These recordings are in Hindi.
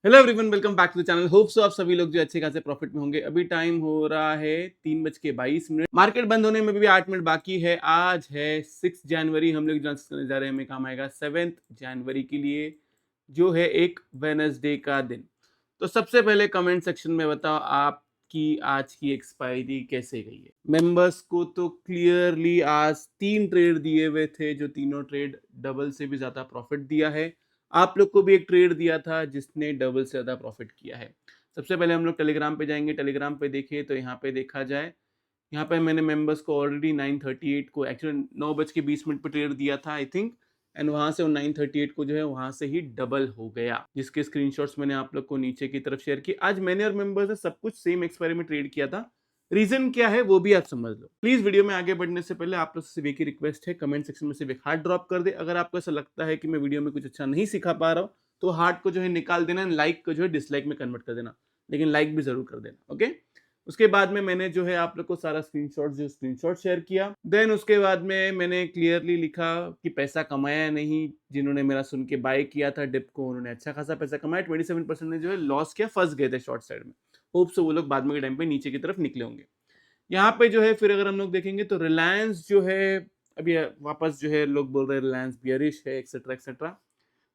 Hello everyone, welcome back to the channel. Hope so आप सभी लोग जो अच्छे खासे प्रॉफिट में होंगे। अभी टाइम हो रहा है 3:22। मार्केट बंद होने में भी 8 मिनट बाकी है। आज है 6 जनवरी। हम लोग ट्रांसफर करने जा रहे हैं, हमें काम आएगा 7 जनवरी के लिए, जो है एक वेडनेसडे का दिन। तो सबसे पहले कमेंट सेक्शन में बताओ आपकी आज की एक्सपायरी कैसे गई है। मेंबर्स को तो क्लियरली आज 3 ट्रेड दिए हुए थे, जो तीनों ट्रेड डबल से भी ज्यादा प्रॉफिट दिया है। आप लोग को भी एक ट्रेड दिया था जिसने डबल से ज्यादा प्रॉफिट किया है। सबसे पहले हम लोग टेलीग्राम पे जाएंगे। टेलीग्राम पे देखिए तो यहाँ पे देखा जाए, यहाँ पे मैंने मेंबर्स को ऑलरेडी 9:38 को, एक्चुअली 9:20 पे ट्रेड दिया था आई थिंक, एंड वहां से 9:38 को जो है वहां से ही डबल हो गया, जिसके स्क्रीनशॉट्स मैंने आप लोग को नीचे की तरफ शेयर किए। आज मैंने और मेंबर्स ने सब कुछ सेम एक्सपायरी में ट्रेड किया था। रीजन क्या है वो भी आप समझ लो। प्लीज वीडियो में आगे बढ़ने से पहले आप लोग से सिर्फ एक ही रिक्वेस्ट है, कमेंट सेक्शन में सिर्फ एक हार्ट ड्रॉप कर दे। अगर आपको ऐसा लगता है कि मैं वीडियो में कुछ अच्छा नहीं सिखा पा रहा हूँ तो हार्ट को जो है निकाल देना, लाइक को जो है डिसलाइक में कन्वर्ट कर देना, लेकिन लाइक भी जरूर कर देना, ओके। उसके बाद में मैंने जो है आप लोग को सारा स्क्रीनशॉट शेयर किया। देन उसके बाद में मैंने क्लियरली लिखा कि पैसा कमाया नहीं। जिन्होंने मेरा सुन के बाय किया था डिप को, उन्होंने अच्छा खासा पैसा कमाया। 27% ने जो है लॉस किया, फंस गए थे शॉर्ट साइड में। होप सो वो लोग बाद में के टाइम पे नीचे की तरफ निकले होंगे। यहाँ पे जो है फिर अगर हम लोग देखेंगे तो रिलायंस जो है अभी वापस जो है लोग बोल रहे हैं रिलायंस बियरिश है, एक्सेट्रा एक्सेट्रा।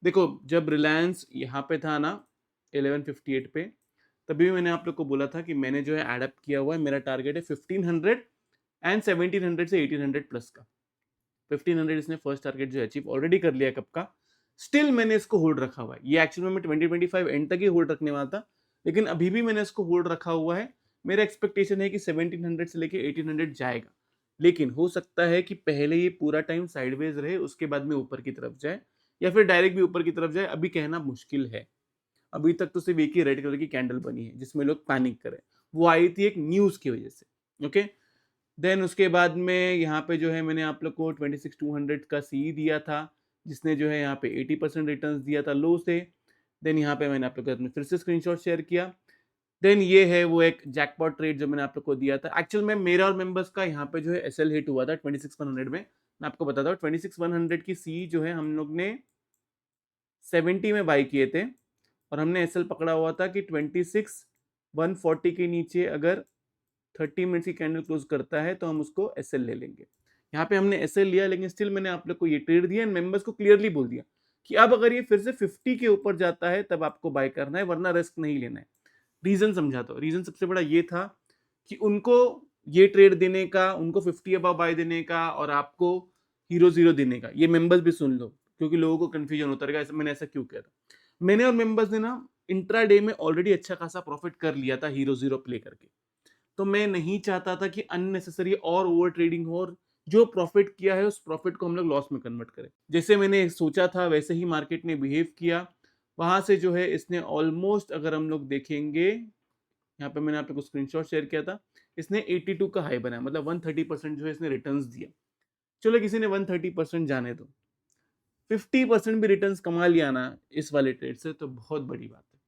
देखो, जब रिलायंस यहाँ पे था ना 1158 पे, तभी मैंने आप लोग को बोला था कि मैंने जो है एडप्ट किया हुआ है, मेरा टारगेट है 1500 एंड 1700 से 1800 प्लस का। 1500 इसने फर्स्ट टारगेट जो अचीव ऑलरेडी कर लिया कब का। स्टिल मैंने इसको होल्ड रखा हुआ है। ये एक्चुअली में 2025 एंड तक ही होल्ड रखने वाला था, लेकिन अभी भी मैंने इसको होल्ड रखा हुआ है। मेरा एक्सपेक्टेशन है कि 1700 से लेके 1800 जाएगा, लेकिन हो सकता है कि पहले ये पूरा टाइम साइडवेज रहे, उसके बाद में ऊपर की तरफ जाए, या फिर डायरेक्ट भी ऊपर की तरफ जाए। अभी कहना मुश्किल है। अभी तक तो सिर्फ एक ही रेड कलर की कैंडल बनी है जिसमें लोग पैनिक करे। वो आई थी एक न्यूज की वजह से, ओके। देन उसके बाद में यहाँ पे जो है मैंने आप लोग को 26,200 का सी दिया था, जिसने जो है यहाँ पे 80% रिटर्न दिया था लो से। देन यहाँ पे मैंने आप लोग को फिर से स्क्रीनशॉट शेयर किया। देन ये है वो एक जैकपॉट ट्रेड जो मैंने आप लोग को दिया था। एक्चुअल में मेरा और मेंबर्स का यहाँ पे जो है एसएल हिट हुआ था 26,100 में। मैं आपको बताता हूँ, 26,100 की सी जो है हम लोग ने 70 में बाई किए थे, और हमने एसएल पकड़ा हुआ था कि 26,140 के नीचे अगर 30 मिनट्स की कैंडल क्लोज करता है तो हम उसको एसएल ले लेंगे। यहाँ पे हमने एसएल लिया, लेकिन स्टिल मैंने आप लोग को ये ट्रेड दिया एंड मेंबर्स को क्लियरली बोल दिया कि अब अगर ये फिर से 50 के ऊपर जाता है तब आपको बाय करना है, वरना रिस्क नहीं लेना है। रीजन समझाता हूँ। रीजन सबसे बड़ा ये था कि उनको ये ट्रेड देने का, उनको 50 अबाव बाय देने का, और आपको हीरो जीरो देने का। ये मेंबर्स भी सुन लो, क्योंकि लोगों को कंफ्यूजन होता रहेगा मैंने ऐसा क्यों किया था। मैंने और मेंबर्स ने ना इंट्रा डे में ऑलरेडी अच्छा खासा प्रॉफिट कर लिया था हीरो जीरो प्ले करके। तो मैं नहीं चाहता था कि अननेसेसरी और ओवर ट्रेडिंग हो, और जो प्रॉफिट किया है उस प्रॉफिट को हम लोग लॉस में कन्वर्ट करें। जैसे मैंने सोचा था वैसे ही मार्केट ने बिहेव किया। वहां से जो है इसने ऑलमोस्ट, अगर हम लोग देखेंगे, यहाँ पे मैंने आप लोग को स्क्रीनशॉट शेयर किया था, इसने 82 का हाई बनाया, मतलब 130% जो है इसने रिटर्न्स दिया। चलो किसी ने 130% जाने दो, 50% भी रिटर्न्स कमा लिया ना इस वाले ट्रेड से, तो बहुत बड़ी बात है।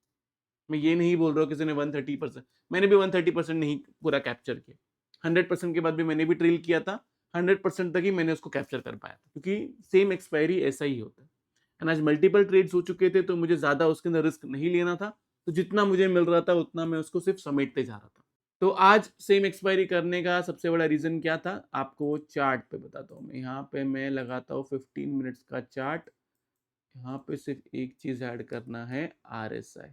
मैं ये नहीं बोल रहा हूँ किसी ने 130%, मैंने भी 130% नहीं पूरा कैप्चर किया। 100% के बाद भी मैंने भी ट्रेल किया था। 100% तक ही मैंने उसको कैप्चर कर पाया था, क्योंकि सेम एक्सपायरी ऐसा ही होता है। एंड आज मल्टीपल ट्रेड्स हो चुके थे, तो मुझे ज्यादा उसके अंदर रिस्क नहीं लेना था। तो जितना मुझे मिल रहा था उतना मैं उसको सिर्फ समेटते जा रहा था। तो आज सेम एक्सपायरी करने का सबसे बड़ा रीजन क्या था, आपको चार्ट पे बताता हूँ। मैं यहाँ पे मैं लगाता हूँ 15 मिनट्स का चार्ट। यहाँ पे सिर्फ एक चीज ऐड करना है, RSI,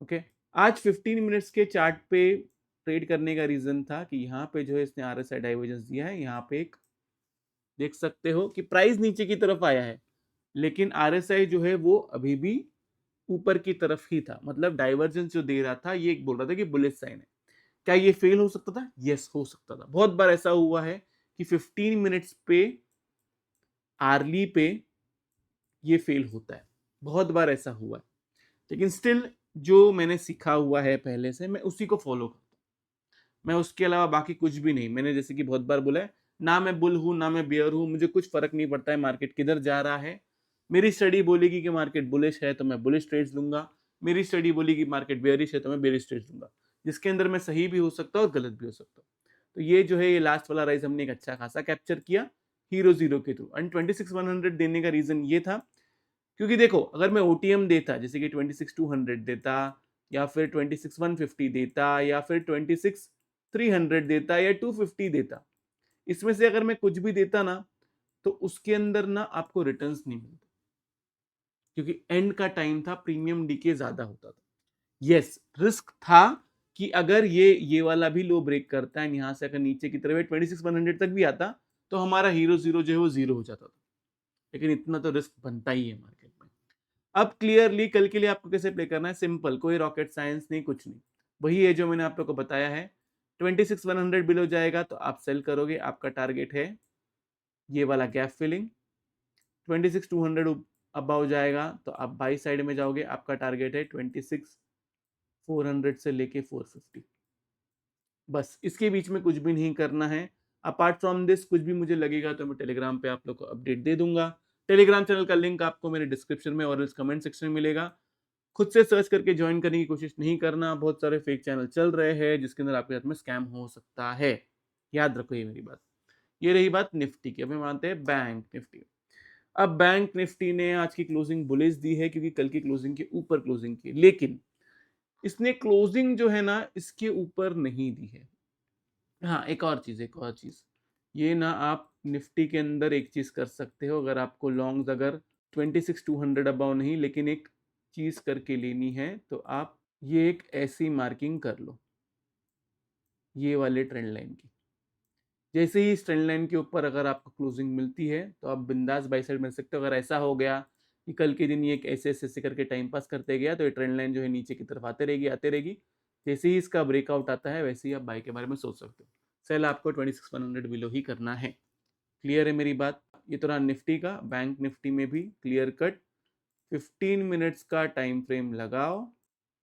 ओके। आज 15 मिनट्स के चार्ट पे ट्रेड करने का रीजन था कि यहाँ पे जो है इसने RSI डाइवर्जेंस दिया है। यहाँ पे एक देख सकते हो कि प्राइस नीचे की तरफ आया है, लेकिन RSI जो है वो अभी भी ऊपर की तरफ ही था। मतलब डाइवर्जेंस जो दे रहा था, ये एक बोल रहा था कि बुलिश साइन है। क्या ये फेल हो सकता था? यस, हो सकता था। बहुत बार ऐसा हुआ है कि 15 मिनट्स पे आर्ली पे ये फेल होता है, बहुत बार ऐसा हुआ है। लेकिन स्टिल जो मैंने सीखा हुआ है पहले से, मैं उसी को फॉलो करता हूँ। मैं उसके अलावा बाकी कुछ भी नहीं। मैंने जैसे कि बहुत बार बोला है, ना मैं बुल हूं ना मैं बियर हूं, मुझे कुछ फर्क नहीं पड़ता है मार्केट किधर जा रहा है। मेरी स्टडी बोलेगी कि मार्केट बुलिश है तो मैं बुलिश ट्रेड्स लूंगा। मेरी स्टडी बोलेगी मार्केट बेयरिश है तो मैं बेयरिश ट्रेड्स लूंगा, जिसके अंदर मैं सही भी हो सकता हूँ और गलत भी हो सकता हूँ। तो ये जो है, ये लास्ट वाला राइज हमने एक अच्छा खासा कैप्चर किया हीरो जीरो के थ्रू। एंड 26,100 देने का रीजन ये था क्योंकि देखो अगर मैं ओटीएम देता जैसे कि 26,200 देता या फिर 26,150 देता या फिर 26,300 देता या 250 देता, इसमें से अगर मैं कुछ भी देता ना तो उसके अंदर ना आपको रिटर्न्स नहीं मिलते, क्योंकि एंड का टाइम था, प्रीमियम डीके ज्यादा होता था। यस, रिस्क था कि अगर ये वाला भी लो ब्रेक करता है, यहाँ से अगर नीचे की तरफ 26,100 तक भी आता तो हमारा हीरो जीरो जो है वो जीरो हो जाता था, लेकिन इतना तो रिस्क बनता ही है मार्केट में। अब क्लियरली कल के लिए आपको कैसे प्ले करना है, सिंपल, कोई रॉकेट साइंस नहीं, कुछ नहीं, वही है जो मैंने आप लोग को बताया है। 26,100 बिलो जाएगा तो आप सेल करोगे, आपका टारगेट है ये वाला गैप फिलिंग। 26,200 अबाव जाएगा तो आप बाई साइड में जाओगे, आपका टारगेट है 26,400 से लेके 450। बस इसके बीच में कुछ भी नहीं करना है। अपार्ट फ्रॉम दिस कुछ भी मुझे लगेगा तो मैं टेलीग्राम पे आप लोग को अपडेट दे दूंगा। टेलीग्राम चैनल का लिंक आपको मेरे डिस्क्रिप्शन में और इस कमेंट सेक्शन में मिलेगा। खुद से सर्च करके ज्वाइन करने की कोशिश नहीं करना, बहुत सारे फेक चैनल चल रहे हैं जिसके अंदर आपके साथ में स्कैम हो सकता है, याद रखो ये मेरी बात। ये रही बात निफ्टी की। अभी मानते हैं बैंक निफ्टी। अब बैंक निफ्टी ने आज की क्लोजिंग बुलिश दी है क्योंकि कल की क्लोजिंग के ऊपर क्लोजिंग की, लेकिन इसने क्लोजिंग जो है ना इसके ऊपर नहीं दी है। हाँ, एक और चीज, ये ना आप निफ्टी के अंदर एक चीज कर सकते हो, अगर आपको लॉन्ग्स अगर 26,200 अबाउ नहीं लेकिन एक चीज करके लेनी है तो आप ये एक ऐसी मार्किंग कर लो, ये वाले ट्रेंड लाइन की। जैसे ही इस ट्रेंड लाइन के ऊपर अगर आपको क्लोजिंग मिलती है तो आप बिंदास बाई साइड मिल सकते हो। अगर ऐसा हो गया कि कल के दिन ये एक ऐसे ऐसे करके टाइम पास करते गया तो ये ट्रेंड लाइन जो है नीचे की तरफ आते रहेगी। जैसे ही इसका ब्रेकआउट आता है वैसे ही आप बाई के बारे में सोच सकते हो। सेल आपको 26,100 बिलो ही करना है। क्लियर है मेरी बात? ये तो रहा निफ्टी का। बैंक निफ्टी में भी क्लियर कट 15 मिनट्स का टाइम फ्रेम लगाओ,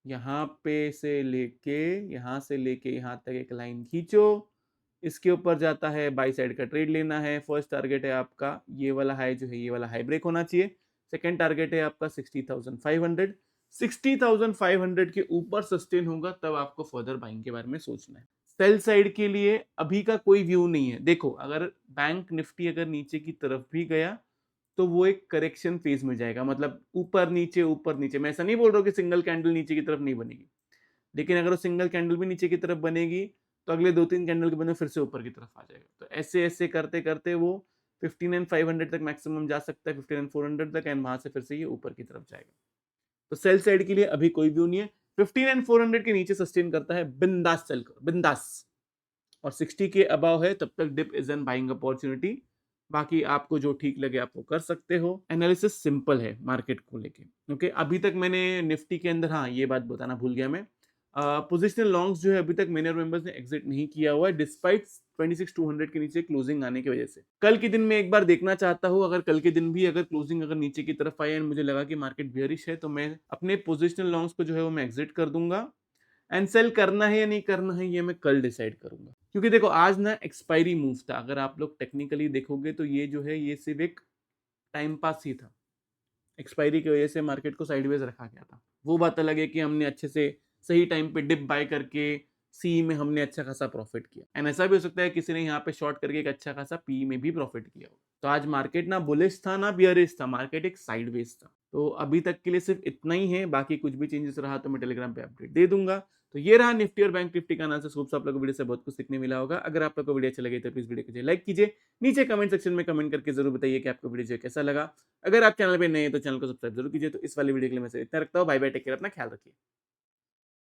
यहाँ से लेके यहाँ तक एक लाइन खींचो, इसके ऊपर जाता है, बाई साइड का ट्रेड लेना है। फर्स्ट टारगेट है आपका ये वाला हाई जो है, ये वाला हाई ब्रेक होना चाहिए। सेकंड टारगेट है आपका 60,500। 60,500 के ऊपर सस्टेन होगा तब आपको फर्दर बाइंग के बारे में सोचना है। सेल साइड के लिए अभी का कोई व्यू नहीं है। देखो अगर बैंक निफ्टी अगर नीचे की तरफ भी गया तो वो एक करेक्शन फेज में जाएगा, मतलब ऊपर नीचे। मैं ऐसा नहीं बोल रहा हूँ कि सिंगल कैंडल नीचे की तरफ नहीं बनेगी, लेकिन अगर वो सिंगल कैंडल भी नीचे की तरफ बनेगी तो अगले 2-3 कैंडल के बाद फिर से ऊपर की तरफ आ जाएगा। तो ऐसे ऐसे करते करते वो 15,500 तक मैक्सिमम जा सकता है, 15,400 तक, एंड वहां से फिर से ये ऊपर की तरफ जाएगा। तो सेल साइड के लिए अभी कोई व्यू नहीं है। 15,400 के नीचे सस्टेन करता है, बिंदास सेल करो, बिंदास। और 60 के अबाव है तब तक dip is an buying opportunity. बाकी आपको जो ठीक लगे आप वो कर सकते हो। एनालिसिस सिंपल है मार्केट को लेके। ओके, अभी तक मैंने निफ्टी के अंदर, हाँ ये बात बताना भूल गया मैं, पोजिशनल लॉन्ग्स जो है अभी तक मैंने और मेंबर्स ने एग्जिट नहीं किया हुआ है, डिस्पाइट 26,200 के नीचे क्लोजिंग आने की वजह से। कल के दिन में एक बार देखना चाहता हूँ, अगर कल के दिन भी अगर क्लोजिंग अगर नीचे की तरफ आई एंड मुझे लगा कि मार्केट बियरिश है तो मैं अपने पोजिशनल लॉन्ग्स को जो है वो मैं एग्जिट कर दूंगा। एंड सेल करना है या नहीं करना है ये मैं कल डिसाइड करूंगा, क्योंकि देखो आज ना एक्सपायरी मूव था। अगर आप लोग टेक्निकली देखोगे तो ये जो है ये सिर्फ एक टाइम पास ही था। एक्सपायरी की वजह से मार्केट को साइडवेज रखा गया था। वो बात अलग है कि हमने अच्छे से सही टाइम पे डिप बाय करके सी में हमने अच्छा खासा प्रॉफिट किया, एंड ऐसा भी हो सकता है किसी ने यहाँ पे शॉर्ट करके एक अच्छा खासा पी में भी प्रॉफिट किया हो। तो आज मार्केट ना बुलिश था ना बियरिश था, मार्केट एक साइडवेज था। तो अभी तक के लिए सिर्फ इतना ही है, बाकी कुछ भी चेंजेस रहा तो मैं टेलीग्राम पे अपडेट दे दूंगा। तो ये रहा निफ्टी और बैंक निफ्टी का एनालिसिस। होप आप लोगों को वीडियो से बहुत कुछ सीखने मिला होगा। अगर आप लोग को वीडियो अच्छा लगे तो प्लीज वीडियो को लाइक कीजिए, नीचे कमेंट सेक्शन में कमेंट करके जरूर बताइए कि आपको वीडियो कैसा लगा। अगर आप चैनल पे नए हैं तो चैनल को सब्सक्राइब जरूर कीजिए। तो इस वाली वीडियो के लिए मैं इतना रखता हूँ। बाय बाय, टेक केयर, अपना ख्याल रखिए।